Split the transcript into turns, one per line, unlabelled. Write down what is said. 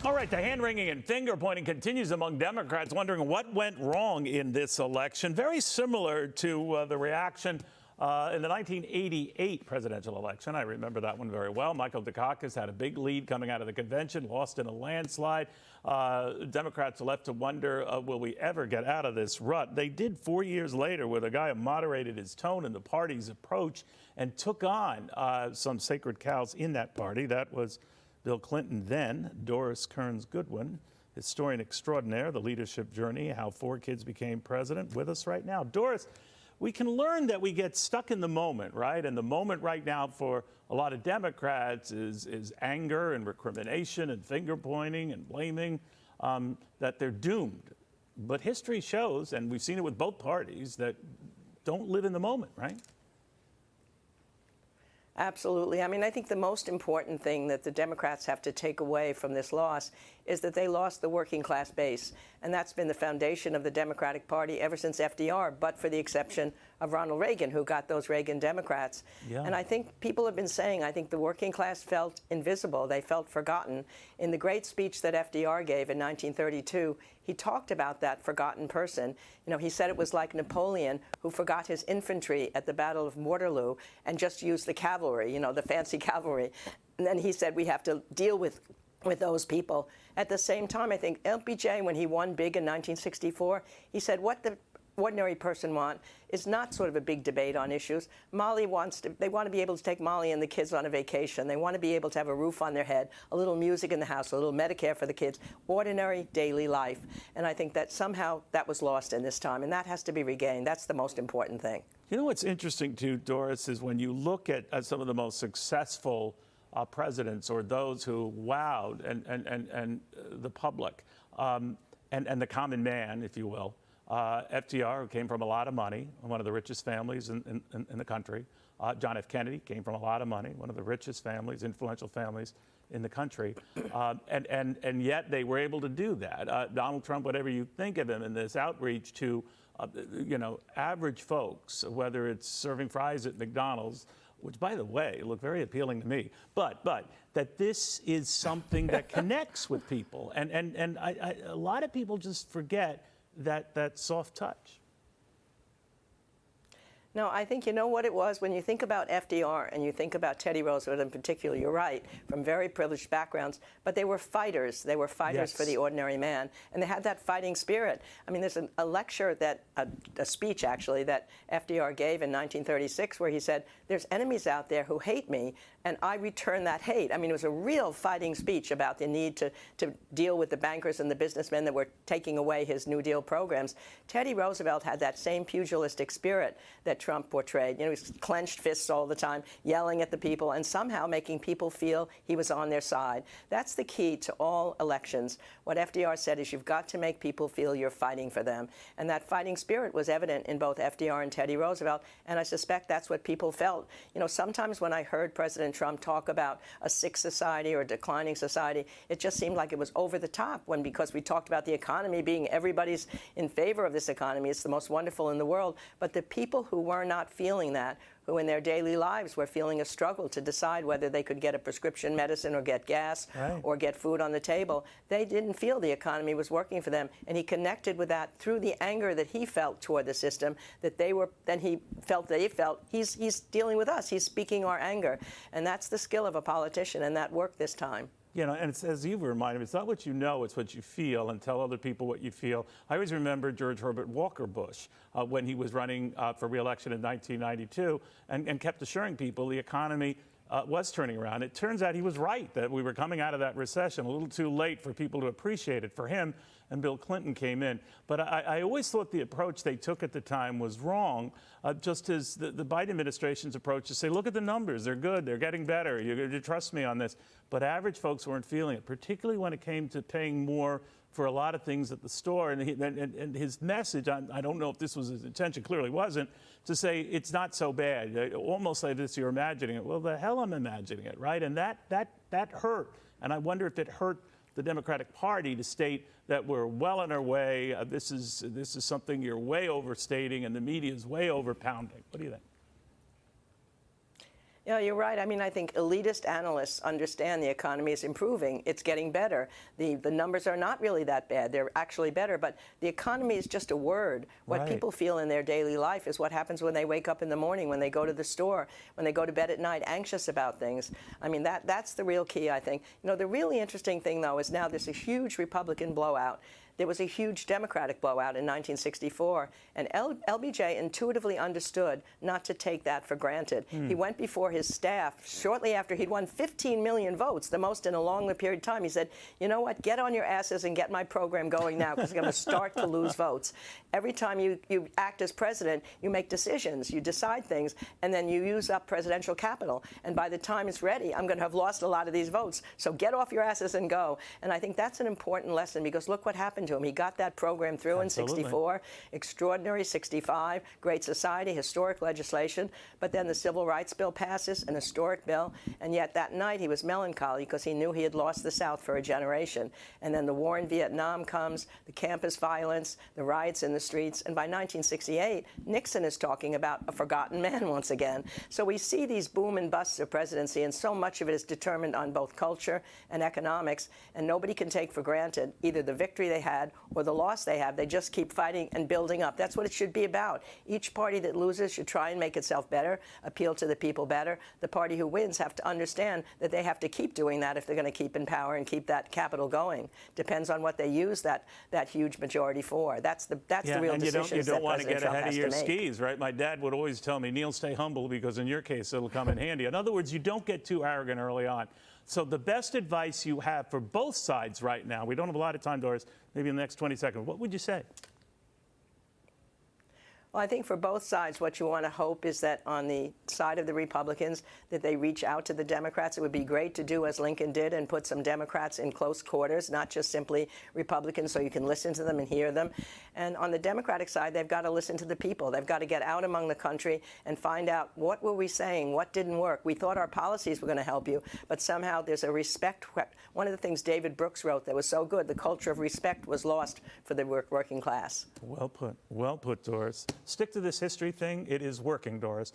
All right, the hand-wringing and finger-pointing continues among Democrats, wondering what went wrong in this election. Very similar to the reaction in the 1988 presidential election. I remember that one very well. Michael Dukakis had a big lead coming out of the convention, lost in a landslide. Democrats are left to wonder, will we ever get out of this rut? They did 4 years later with a guy who moderated his tone and the party's approach and took on some sacred cows in that party. That was Bill Clinton then, Doris Kearns Goodwin, historian extraordinaire, the leadership journey, how 4 kids became president, with us right now. Doris, we can learn that we get stuck in the moment, right? And the moment right now for a lot of Democrats is anger and recrimination and finger pointing and blaming, that they're doomed. But history shows, and we've seen it with both parties, that don't live in the moment, right?
Absolutely. I mean, I think the most important thing that the Democrats have to take away from this loss is that they lost the working class base. And that's been the foundation of the Democratic Party ever since FDR, but for the exception of Ronald Reagan, who got those Reagan Democrats. Yeah. And I think people have been saying, I think the working class felt invisible. They felt forgotten. In the great speech that FDR gave in 1932, he talked about that forgotten person. You know, he said it was like Napoleon, who forgot his infantry at the Battle of Waterloo and just used the cavalry, you know, the fancy cavalry. And then he said we have to deal with those people. At the same time, I think LBJ, when he won big in 1964, he said what the ordinary person want is not sort of a big debate on issues. They want to be able to take Molly and the kids on a vacation. They want to be able to have a roof on their head, a little music in the house, a little Medicare for the kids, ordinary daily life. And I think that somehow that was lost in this time, and that has to be regained. That's the most important thing. You
know what's interesting too, Doris, is when you look at some of the most successful presidents, or those who wowed and the public and the common man, if you will. FDR, who came from a lot of money, one of the richest families in the country. John F. Kennedy came from a lot of money, one of the richest families, influential families in the country. And yet they were able to do that. Donald Trump, whatever you think of him, in this outreach to, you know, average folks, whether it's serving fries at McDonald's, which, by the way, look very appealing to me, but that this is something that connects with people. And a lot of people just forget that soft touch.
No, I think you know what it was. When you think about FDR and you think about Teddy Roosevelt in particular, you're right, from very privileged backgrounds, but they were fighters. They were fighters for the ordinary man, and they had that fighting spirit. I mean, there's a lecture, a speech actually, that FDR gave in 1936 where he said, there's enemies out there who hate me, and I return that hate. I mean, it was a real fighting speech about the need to deal with the bankers and the businessmen that were taking away his New Deal programs. Teddy Roosevelt had that same pugilistic spirit that Trump portrayed. You know, he was clenched fists all the time, yelling at the people, and somehow making people feel he was on their side. That's the key to all elections. What FDR said is you've got to make people feel you're fighting for them. And that fighting spirit was evident in both FDR and Teddy Roosevelt, and I suspect that's what people felt. You know, sometimes when I heard President Trump talk about a sick society or a declining society, it just seemed like it was over the top, because we talked about the economy being everybody's in favor of this economy. It's the most wonderful in the world. But the people who were not feeling that, who in their daily lives were feeling a struggle to decide whether they could get a prescription medicine or get gas or get food on the table, they didn't feel the economy was working for them. And he connected with that through the anger that he felt toward the system, that he felt he's dealing with us. He's speaking our anger. And that's the skill of a politician, and that worked this time.
You know, and it's, as you've reminded me, it's not what you know, it's what you feel, and tell other people what you feel. I always remember George Herbert Walker Bush when he was running for re-election in 1992 and kept assuring people the economy was turning around. It turns out he was right, that we were coming out of that recession a little too late for people to appreciate it. For him, and Bill Clinton came in. But I always thought the approach they took at the time was wrong, just as the Biden administration's approach to say, look at the numbers, they're good, they're getting better, you trust me on this. But average folks weren't feeling it, particularly when it came to paying more for a lot of things at the store. And his message, I don't know if this was his intention, clearly wasn't, to say it's not so bad, almost like this, you're imagining it. Well, the hell I'm imagining it, right? And that hurt. And I wonder if it hurt the Democratic Party to state that we're well on our way. This is something you're way overstating, and the media is way overpounding. What do you think?
Yeah, you're right. I mean, I think elitist analysts understand the economy is improving. It's getting better. The numbers are not really that bad. They're actually better. But the economy is just a word. What
Right.
people feel in their daily life is what happens when they wake up in the morning, when they go to the store, when they go to bed at night, anxious about things. I mean, that's the real key, I think. You know, the really interesting thing, though, is now there's a huge Republican blowout. There was a huge Democratic blowout in 1964, and LBJ intuitively understood not to take that for granted. He went before his staff shortly after he'd won 15 million votes, the most in a long period of time. He said, you know what, get on your asses and get my program going now, because I'm going to start to lose votes. Every time you act as president, you make decisions, you decide things, and then you use up presidential capital. And by the time it's ready, I'm going to have lost a lot of these votes. So get off your asses and go. And I think that's an important lesson, because look what happened to him. He got that program through
Absolutely.
in 64, extraordinary 65, Great Society, historic legislation, but then the Civil Rights Bill passes, an historic bill, and yet that night he was melancholy because he knew he had lost the South for a generation. And then the war in Vietnam comes, the campus violence, the riots in the streets, and by 1968, Nixon is talking about a forgotten man once again. So we see these boom and busts of presidency, and so much of it is determined on both culture and economics, and nobody can take for granted either the victory they had or the loss they have. They just keep fighting and building up. That's what it should be about. Each party that loses should try and make itself better, appeal to the people better. The party who wins have to understand that they have to keep doing that if they're going to keep in power and keep that capital going. Depends on what they use that huge majority for. That's the real decision.
You don't want to get ahead of your skis, right? My dad would always tell me, Neil, stay humble, because in your case, it'll come in handy. In other words, you don't get too arrogant early on. So the best advice you have for both sides right now, we don't have a lot of time, Doris, maybe in the next 20 seconds, what would you say?
Well, I think for both sides, what you want to hope is that on the side of the Republicans, that they reach out to the Democrats. It would be great to do as Lincoln did and put some Democrats in close quarters, not just simply Republicans, so you can listen to them and hear them. And on the Democratic side, they've got to listen to the people. They've got to get out among the country and find out, what were we saying? What didn't work? We thought our policies were going to help you, but somehow there's a respect. One of the things David Brooks wrote that was so good, the culture of respect was lost for the working class.
Well put, Doris. Stick to this history thing. It is working, Doris.